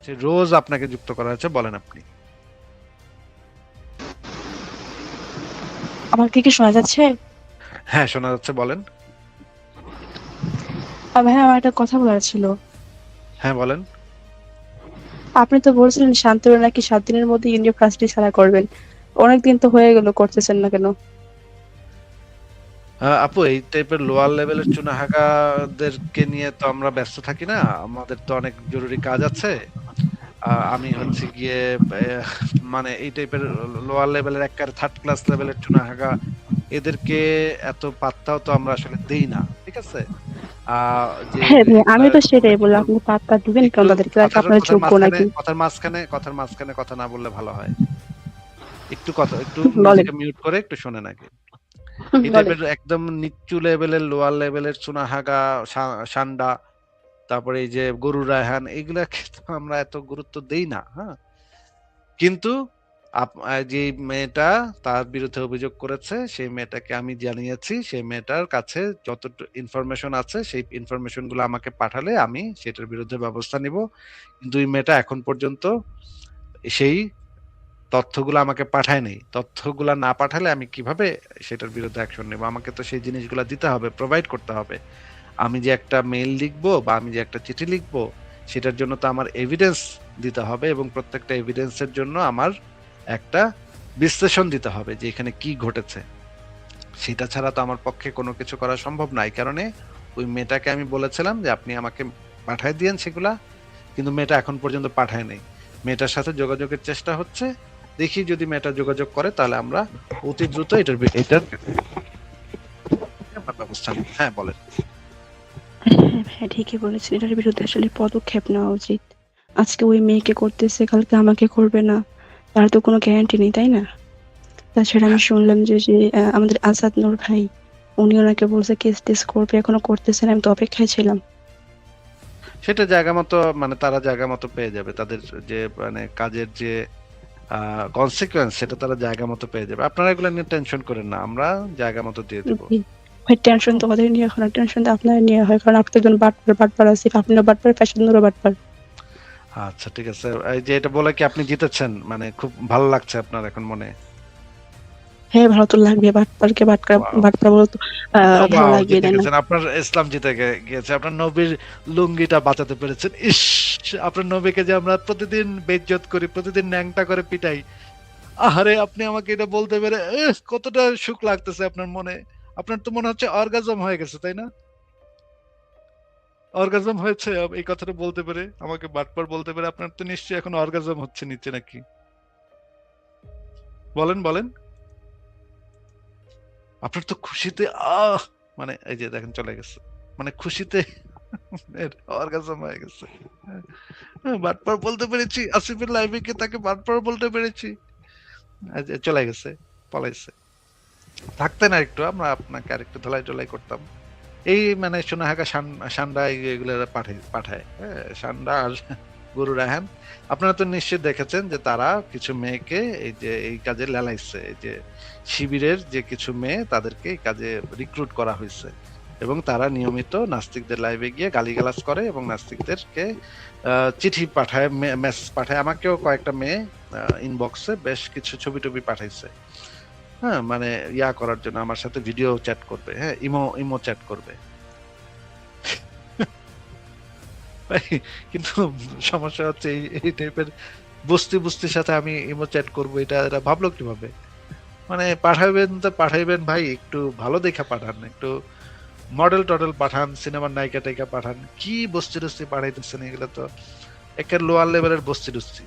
যে রোজ আপনাকে যুক্ত করা হয়েছে, বলেন আপনি। আমাকে কি শোনা যাচ্ছে? হ্যাঁ, শোনা যাচ্ছে, বলেন। ভাইয়া, আমার একটা কথা বলার ছিল। হ্যাঁ, বলেন। আপনি তো বলছিলেন শান্তনু নাকি 7 দিনের মধ্যে ইউনিভার্সিটি ছাড়া করবেন। অনেকদিন তো হয়ে গেল, করতেছেন না কেন? আপু, এই টাইপের লোয়ার লেভেলের চুনাহাগাদেরকে নিয়ে তো আমরা ব্যস্ত থাকি না, আমাদের তো অনেক জরুরি কাজ আছে। আমি হচ্ছে গিয়ে আহ, মানে এই টাইপের লোয়ার লেভেলের একেবারে থার্ড ক্লাস লেভেলের চুনাহাগা, এদেরকে এত পাত্তাও তো আমরা আসলে দেই না, ঠিক আছে। যে হ্যাঁ ভাইয়া, এগুলা আমি তো আমরা সেটাই একটু বললাম, আপনি পাত্তা দিবেন একটু কেন তাদেরকে? তাদেরকে কথার আপনার কথার যোগ্য মাঝখানে নাকি? কথার মাঝখানে কথার মাঝখানে কথা না বললে ভালো হয়। একটু বলেন। নিজেকে মিউট করে একটু শোনেন আগে। এই বলেন। টাইপের একদম নিচু লেভেলের লোয়ার লেভেলের চুনাহাগা, সান্ডা, তারপরে এই যে গরু রায়হান, এগুলাকে তো আমরা এত গুরুত্ব দেই না, হ্যাঁ। কিন্তু যে মেয়েটা তার বিরুদ্ধে অভিযোগ করেছে, সেই মেয়েটাকে আমি জানিয়েছি, সেই মেয়েটার কাছে যত ইনফরমেশন আছে সেই ইনফরমেশন গুলো আমাকে পাঠালে আমি সেটার বিরুদ্ধে ব্যবস্থা নিব। কিন্তু এই মেয়েটা এখন পর্যন্ত সেই তথ্যগুলো আমাকে পাঠায় নাই। তথ্যগুলা না পাঠালে আমি কিভাবে সেটার বিরুদ্ধে অ্যাকশন নেব? আমাকে তো সেই জিনিসগুলা দিতে হবে, প্রোভাইড করতে হবে। আমি যে একটা মেইল লিখবো বা আমি যে একটা চিঠি লিখবো, সেটার জন্য তো আমার এভিডেন্স দিতে হবে, এবং প্রত্যেকটা এভিডেন্সের জন্য আমার একটা বিশ্লেষণ দিতে হবে যে এখানে কি ঘটেছে। সেটা ছাড়া তো আমার পক্ষে কোনো কিছু করা সম্ভব না। এই কারণে ওই মেয়েটাকে আমি বলেছিলাম যে আপনি আমাকে পাঠায় দিয়েন সেগুলা, কিন্তু মেয়েটা এখন পর্যন্ত পাঠায় নাই। মেয়েটার সাথে যোগাযোগের চেষ্টা হচ্ছে। দেখি যদি মেয়েটা যোগাযোগ করে তাহলে আমরা অতি দ্রুত এটার আমরা ব্যবস্থা নিব। হ্যাঁ, বলেন। হ্যাঁ হ্যাঁ, ঠিকই বলেছেন, এটার বিরুদ্ধে আসলে পদক্ষেপ নেওয়া উচিত। আজকে ওই মেয়েকে করতেছে, কালকে আমাকে করবে না, তার তো কোনো গ্যারান্টি নেই, তাই না? তাছাড়া আমি শুনলাম যে যে আমাদের আসাদ নূর ভাই, উনি ওনাকে বলছে কেস টেস করবে, এখনো করতেছেন, আমি তো অপেক্ষায় ছিলাম। সেটা জায়গা মতো, মানে তারা জায়গা মতো পেয়ে যাবে তাদের যে মানে কাজের যে কনসিকুয়েন্স, সেটা তারা জায়গা মতো পেয়ে যাবে। আপনারা এগুলো নিয়ে টেনশন করেন না, আমরা জায়গা মতো দিয়ে দিব। জি। ভাই, টেনশন তো ওদের নিয়ে হয় না, টেনশন তো আপনার নিয়ে হয়, কারণ আপনি তো একজন বাটপার, বাটপার আসিফ, আপনিও বাটপার, ফ্যাশনেরও বাটপার। আচ্ছা, ঠিক আছে। এই যে এটা বলে কি আপনি জিতেছেন, মানে খুব ভালো লাগছে আপনার এখন মনে? হ্যাঁ, ভালো তো লাগবে, বাটপারকে বাটকা ওয়াও, বাটপার বলে তো ভালো ওয়াও, লাগবে, জিতে তাই না? গেছেন, আপনার ইসলাম জিতে গিয়েছে, আপনার নবীর লুঙ্গিটা বাঁচাতে পেরেছেন। ইস, আপনার নবীকে যে আমরা প্রতিদিন বেইজ্জত করি, প্রতিদিন ন্যাংটা করে পিটাই, আহারে আপনি আমাকে এটা বলতে পেরে কতটা সুখ লাগতেছে আপনার মনে। আপনার তো মনে হচ্ছে অর্গাজম হয়ে গেছে, তাই না? অর্গাজম হয়েছে এই কথাটা বলতে পেরে, আমাকে বাটপার বলতে পেরে আপনার তো নিশ্চয়ই এখন অর্গাজম হচ্ছে নিচে, নাকি? বলেন, বলেন। আপনার তো খুশিতে আহ মানে এই যে দেখেন চলে গেছে, মানে খুশিতে অর্গাজম হয়ে গেছে। বাটপার বলতে পেরেছি, আসিফের লাইফে গিয়ে তাকে বাটপার বলতে পেরেছি। এই যে চলে গেছে, পলাইছে। থাকতেন আর একটু, আমরা আপনাকে আর একটু ধলাই টলাই করতাম। এই মানে সোনাহাগা সান্ডা এগুলো পাঠায়, হ্যাঁ, সান্ডা আর গরু রায়হান। আপনারা তো নিশ্চয়ই দেখেছেন যে তারা কিছু মেয়েকে এই যে এই কাজে লেলাইছে, এই যে শিবিরের যে কিছু মেয়ে তাদেরকে এই কাজে রিক্রুট করা হয়েছে, এবং তারা নিয়মিত নাস্তিকদের লাইভে গিয়ে গালিগালাজ করে এবং নাস্তিকদেরকে চিঠি পাঠায়, মেসেজ পাঠায়। আমাকেও কয়েকটা মেয়ে ইনবক্সে বেশ কিছু ছবি টবি পাঠাইছে, হ্যাঁ, মানে ইয়া করার জন্য আমার সাথে ভিডিও চ্যাট করবে, হ্যাঁ, ইমো ইমো চ্যাট করবে। ভাই, কিন্তু সমস্যা হচ্ছে এই এই টাইপের বস্তি বস্তির সাথে আমি ইমো চ্যাট করবো, এটা এরা ভাবলো কিভাবে? মানে পাঠাইবেন তো পাঠাইবেন ভাই, একটু ভালো দেখা পাঠান, একটু মডেল টডেল পাঠান, সিনেমার নায়িকা টাইকা পাঠান। কি বস্তি টস্তি পাঠাইতেছেন, এগুলো তো একের লোয়ার লেভেলের বস্তি টস্তি।